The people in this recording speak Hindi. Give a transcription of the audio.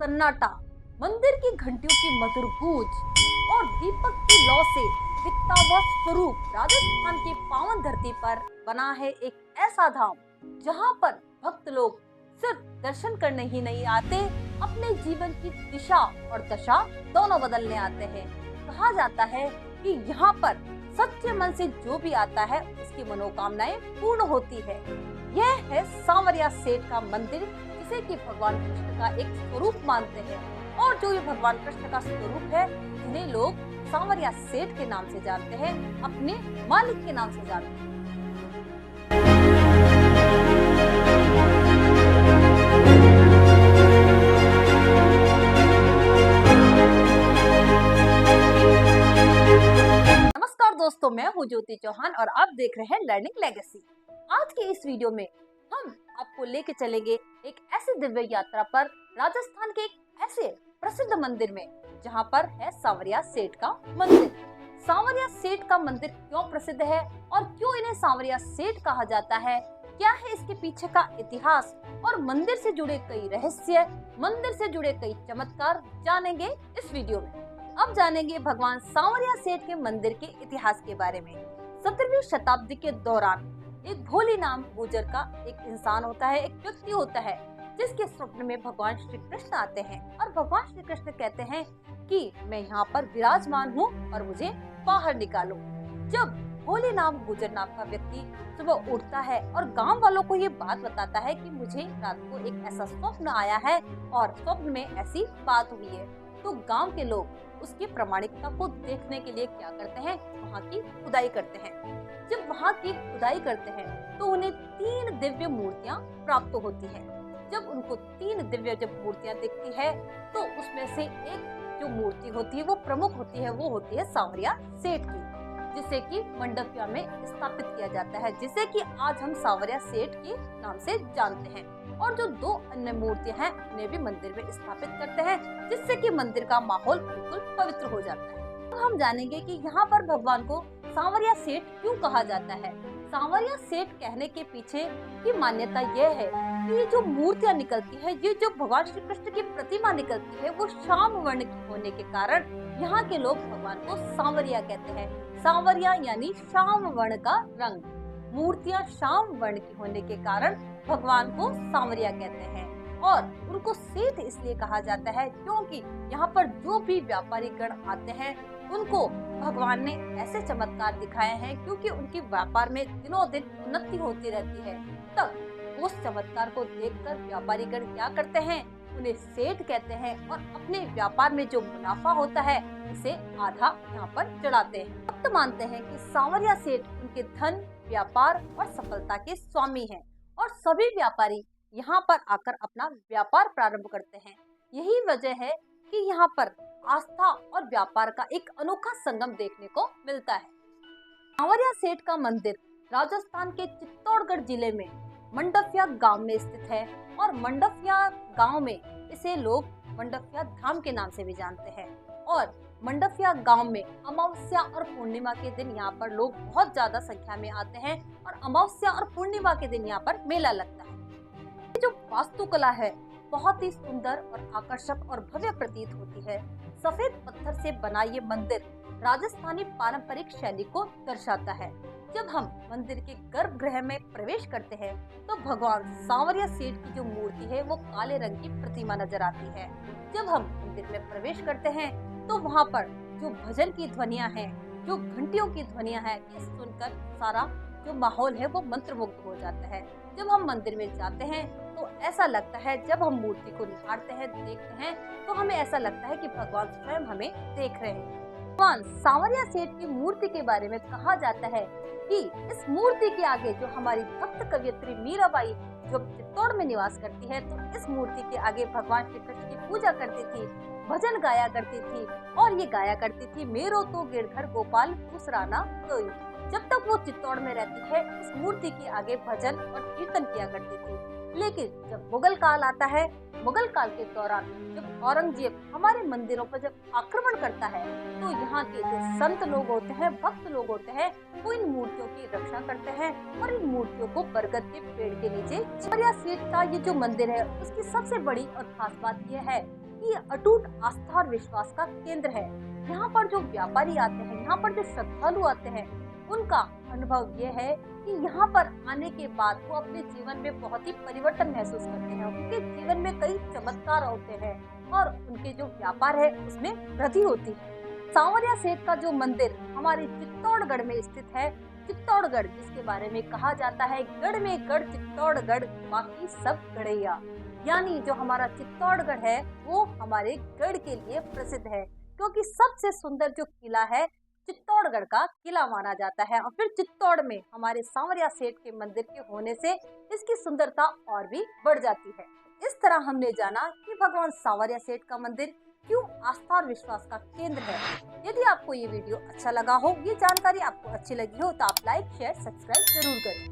सन्नाटा, मंदिर की घंटियों की मधुर गूंज और दीपक की लौ से दिखता वह स्वरूप राजस्थान की पावन धरती पर बना है एक ऐसा धाम जहां पर भक्त लोग सिर्फ दर्शन करने ही नहीं आते, अपने जीवन की दिशा और दशा दोनों बदलने आते हैं। कहा जाता है कि यहाँ पर सच्चे मन से जो भी आता है उसकी मनोकामनाएं पूर्ण होती है। यह है सांवरिया सेठ का मंदिर, जिसे कि भगवान कृष्ण का एक स्वरूप मानते हैं और जो ये भगवान कृष्ण का स्वरूप है, जिन्हें लोग सांवरिया सेठ के नाम से जानते हैं, अपने मालिक के नाम से जानते हैं। नमस्कार दोस्तों, मैं हूँ ज्योति चौहान और आप देख रहे हैं लर्निंग लेगेसी। आज की इस वीडियो में हम आपको लेके चलेंगे एक ऐसी दिव्य यात्रा पर राजस्थान के एक ऐसे प्रसिद्ध मंदिर में जहाँ पर है सांवरिया सेठ का मंदिर। सांवरिया सेठ का मंदिर क्यों प्रसिद्ध है और क्यों इन्हें सांवरिया सेठ कहा जाता है, क्या है इसके पीछे का इतिहास और मंदिर से जुड़े कई रहस्य, मंदिर से जुड़े कई चमत्कार जानेंगे इस वीडियो में। अब जानेंगे भगवान सांवरिया सेठ के मंदिर के इतिहास के बारे में। 17वीं शताब्दी के दौरान एक भोली नाम गुजर का एक इंसान होता है, एक व्यक्ति होता है जिसके स्वप्न में भगवान श्री कृष्ण आते हैं और भगवान श्री कृष्ण कहते हैं कि मैं यहाँ पर विराजमान हूँ और मुझे बाहर निकालो। जब भोले नाम गुजर नाम का व्यक्ति सुबह उठता है और गांव वालों को ये बात बताता है कि मुझे रात को एक ऐसा स्वप्न आया है और स्वप्न में ऐसी बात हुई है, तो गांव के लोग उसकी प्रामाणिकता को देखने के लिए क्या करते हैं, वहाँ की खुदाई करते हैं। जब वहाँ की खुदाई करते हैं तो उन्हें 3 दिव्य मूर्तियाँ प्राप्त होती हैं। जब उनको 3 दिव्य मूर्तियाँ दिखती है तो उसमें से एक जो मूर्ति होती है वो प्रमुख होती है, वो होती है सांवरिया सेठ की, जिसे कि मंडपिया में स्थापित किया जाता है, जिसे कि आज हम सांवरिया सेठ के नाम से जानते हैं। और जो 2 अन्य मूर्तियां हैं उन्हें भी मंदिर में स्थापित करते हैं, जिससे कि मंदिर का माहौल बिल्कुल पवित्र हो जाता है। अब हम जानेंगे कि यहाँ पर भगवान को सांवरिया सेठ क्यों कहा जाता है। सांवरिया सेठ कहने के पीछे की मान्यता यह है कि ये जो मूर्तियां निकलती है, ये जो भगवान श्री कृष्ण की प्रतिमा निकलती है, वो श्याम वर्ण की होने के कारण यहाँ के लोग भगवान को सांवरिया कहते हैं। सांवरिया यानी श्याम वर्ण का रंग, मूर्तियां श्याम वर्ण की होने के कारण भगवान को सांवरिया कहते हैं। और उनको सेठ इसलिए कहा जाता है क्योंकि यहाँ पर जो भी व्यापारी गण आते हैं उनको भगवान ने ऐसे चमत्कार दिखाए हैं, क्योंकि उनके व्यापार में दिनों दिन उन्नति होती रहती है। तब उस चमत्कार को देखकर व्यापारी गण क्या करते हैं, उन्हें सेठ कहते हैं और अपने व्यापार में जो मुनाफा होता है उसे आधा यहाँ पर चढ़ाते हैं। भक्त मानते हैं कि सांवरिया सेठ उनके धन, व्यापार और सफलता के स्वामी हैं और सभी व्यापारी यहाँ पर आकर अपना व्यापार प्रारंभ करते हैं। यही वजह है कि यहाँ पर आस्था और व्यापार का एक अनोखा संगम देखने को मिलता है। सांवरिया सेठ का मंदिर राजस्थान के चित्तौड़गढ़ जिले में मंडपिया गांव में स्थित है और मंडपिया गांव में इसे लोग मंडपिया धाम के नाम से भी जानते हैं। और मंडपिया गांव में अमावस्या और पूर्णिमा के दिन यहाँ पर लोग बहुत ज्यादा संख्या में आते हैं और अमावस्या और पूर्णिमा के दिन यहाँ पर मेला लगता है। ये जो वास्तुकला है बहुत ही सुंदर और आकर्षक और भव्य प्रतीत होती है। सफेद पत्थर से बना ये मंदिर राजस्थानी पारंपरिक शैली को दर्शाता है। जब हम मंदिर के गर्भगृह में प्रवेश करते हैं तो भगवान सांवरिया सेठ की जो मूर्ति है वो काले रंग की प्रतिमा नजर आती है। जब हम मंदिर में प्रवेश करते हैं तो वहाँ पर जो भजन की ध्वनियाँ हैं, जो घंटियों की ध्वनियाँ हैं, ये सुनकर सारा जो माहौल है वो मंत्रमुग्ध हो जाता है। जब हम मंदिर में जाते हैं तो ऐसा लगता है, जब हम मूर्ति को निहारते हैं, देखते हैं, तो हमें ऐसा लगता है कि भगवान स्वयं हमें देख रहे हैं। भगवान सांवरिया सेठ की मूर्ति के बारे में कहा जाता है कि इस मूर्ति के आगे जो हमारी भक्त कवयित्री मीराबाई जो चित्तौड़ में निवास करती है, तो इस मूर्ति के आगे भगवान श्री कृष्ण की पूजा करती थी, भजन गाया करती थी और ये गाया करती थी, मेरो तो गिरधर गोपाल खुसराना कोई। जब तक वो चित्तौड़ में रहती है इस मूर्ति के आगे भजन और कीर्तन किया करती थी। लेकिन जब मुगल काल आता है, मुगल काल के दौरान जब औरंगजेब हमारे मंदिरों पर जब आक्रमण करता है, तो यहाँ के जो संत लोग होते हैं, भक्त लोग होते हैं, वो इन मूर्तियों की रक्षा करते हैं और इन मूर्तियों को बरगद के पेड़ के नीचे सांवरिया सेठ का ये जो मंदिर है उसकी सबसे बड़ी और खास बात यह है कि ये अटूट आस्था और विश्वास का केंद्र है। यहाँ पर जो व्यापारी आते हैं, यहाँ पर जो श्रद्धालु आते हैं, उनका अनुभव ये है कि यहाँ पर आने के बाद वो अपने जीवन में बहुत ही परिवर्तन महसूस करते हैं। उनके जीवन में कई चमत्कार होते हैं और उनके जो व्यापार है उसमें वृद्धि होती है। सांवरिया सेठ का जो मंदिर हमारे चित्तौड़गढ़ में स्थित है, चित्तौड़गढ़ जिसके बारे में कहा जाता है गढ़ में गढ़ चित्तौड़गढ़ बाकी सब गढ़ैया, यानी जो हमारा चित्तौड़गढ़ है वो हमारे गढ़ के लिए प्रसिद्ध है, क्योंकि सबसे सुंदर जो किला है चित्तौड़गढ़ का किला माना जाता है। और फिर चित्तौड़ में हमारे सांवरिया सेठ के मंदिर के होने से इसकी सुंदरता और भी बढ़ जाती है। इस तरह हमने जाना कि भगवान सांवरिया सेठ का मंदिर क्यों आस्था और विश्वास का केंद्र है। यदि आपको ये वीडियो अच्छा लगा हो, ये जानकारी आपको अच्छी लगी हो, तो आप लाइक शेयर सब्सक्राइब जरूर करें।